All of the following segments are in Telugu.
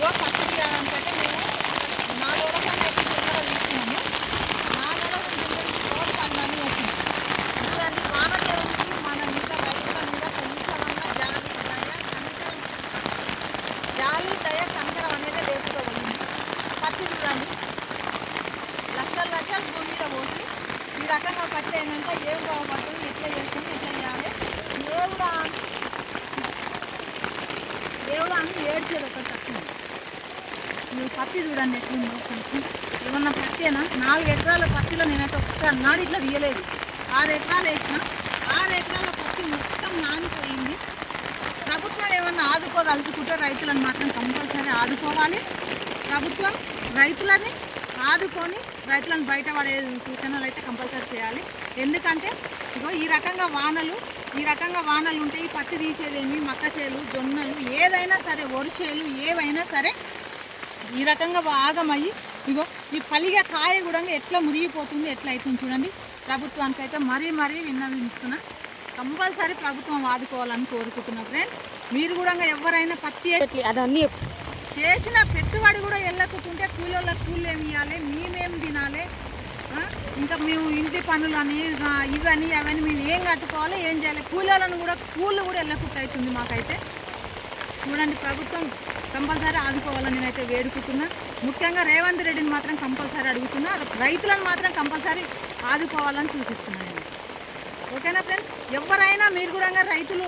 ఇగో పత్తి తీయడానికంటే మేము 4 రోజుల కన్నా ఎక్కువ జింకర తీసుకున్నాము. 4 రోజుల జింకర రోజు 10 మంది వస్తుంది. ఇలాంటి వానదేవునికి మన మీద రైతుల మీద కొంచెమన్నా జాలి దయ కనికరం అనేది లేకుండా పోయింది. పత్తి చూడండి, లక్షలు భూమి మీద పోసి ఈ రకంగా పత్తి అయినాక ఏం బాగుపడుతుంది, ఎట్లా చేస్తుంది, ఎట్లా చేయాలి దేవుడు అని ఏడ్చేది ఒకటి తక్కువ. నువ్వు పత్తి చూడండి ఎట్లుందో. ఏమన్నా పత్తేనా? 4 ఎకరాల పత్తిలో నేనైతే ఒక్కనాడు ఇట్లా తీయలేదు. 6 ఎకరాలు వేసిన, 6 ఎకరాల పత్తి మొత్తం నానిపోయింది. ప్రభుత్వం ఏమన్నా ఆదుకోదలుచుకుంటే రైతులను మాత్రం కంపల్సరీ ఆదుకోవాలి. ప్రభుత్వం రైతులని ఆదుకొని రైతులను బయటపడే సూచనలు అయితే కంపల్సరీ చేయాలి. ఎందుకంటే ఇగో ఈ రకంగా వానలు ఉంటే ఈ పత్తి తీసేదేమి, మక్క చేలు, జొన్నలు ఏదైనా సరే, వరిచేలు ఏవైనా సరే ఈ రకంగా ఆగమయ్యి ఇగో ఈ పలిగే కాయ కూడా ఎట్లా మురిగిపోతుంది, ఎట్లా అవుతుంది చూడండి. ప్రభుత్వానికైతే మరీ విన్నవిస్తున్నా, కంపల్సరీ ప్రభుత్వం ఆదుకోవాలని కోరుకుంటున్నా ఫ్రెండ్. మీరు కూడా ఎవరైనా పత్తి అదన్నీ చేసిన పెట్టుబడి కూడా వెళ్ళకుంటుంటే కూలీళ్ళకి కూలీలు ఏమి ఇవ్వాలి, మేమేం తినాలి, ఇంకా మేము ఇంటి పనులు అని ఇవన్నీ అవన్నీ మేము ఏం కట్టుకోవాలి, ఏం చేయాలి, కూలీలను కూడా వెళ్ళకుండా అవుతుంది మాకైతే. చూడండి, ప్రభుత్వం కంపల్సరీ ఆదుకోవాలని నేనైతే వేడుకుంటున్నా. ముఖ్యంగా రేవంత్ రెడ్డిని మాత్రం కంపల్సరీ అడుగుతున్నా, రైతులను మాత్రం కంపల్సరీ ఆదుకోవాలని సూచిస్తున్నాను నేను. ఓకేనా ఫ్రెండ్స్? ఎవరైనా మీరు కూడా రైతులు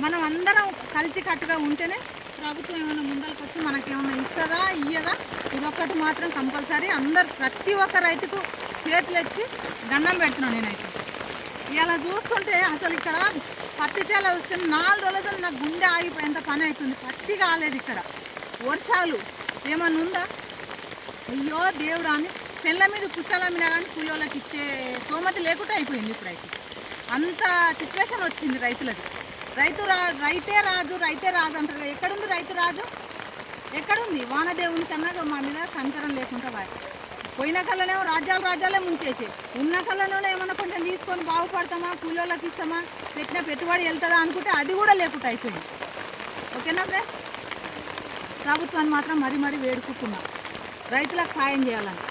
మనం అందరం కలిసి కట్టుగా ఉంటేనే ప్రభుత్వం ఏమైనా ముందరకు వచ్చి మనకేమైనా ఇస్తుందా ఇయ్యదా, ఇదొక్కటి మాత్రం కంపల్సరీ అందరు ప్రతి ఒక్క రైతుకు చేతులు ఎత్తి దండం పెడుతున్నాను నేనైతే. ఇలా చూస్తుంటే అసలు ఇక్కడ పత్తి చేల వస్తే 4 రోజులు నాకు గుండె ఆగిపోయేంత పని అవుతుంది. పత్తి కాలేదు ఇక్కడ, వర్షాలు ఏమన్నా ఉందా? అయ్యో దేవుడు అని పెళ్ళ మీద పుస్తకాల మీద కానీ కూలీళ్ళకి ఇచ్చే సోమతి లేకుండా అయిపోయింది ఇప్పుడైతే. అంత సిచ్యువేషన్ వచ్చింది రైతులకి. రైతే రాజు అంటారు. ఎక్కడుంది రైతు రాజు? ఎక్కడుంది? వానదేవుని కన్నా మా మీద కనికరం లేకుండా పోయిన కళ్ళనేమో రాజ్యాలే ముంచేసి, ఉన్న కళ్ళలోనే ఏమన్నా కొంచెం తీసుకొని బాగుపడతామా, కూలీళ్ళకి ఇస్తామా, పెట్టిన పెట్టుబడి వెళ్తుందా అనుకుంటే అది కూడా లేకుండా అయిపోయింది. ఓకేనా ఫ్రెండ్? ప్రభుత్వాన్ని మాత్రం మరీ వేడుకుంటున్నాం రైతులకు సాయం చేయాలని.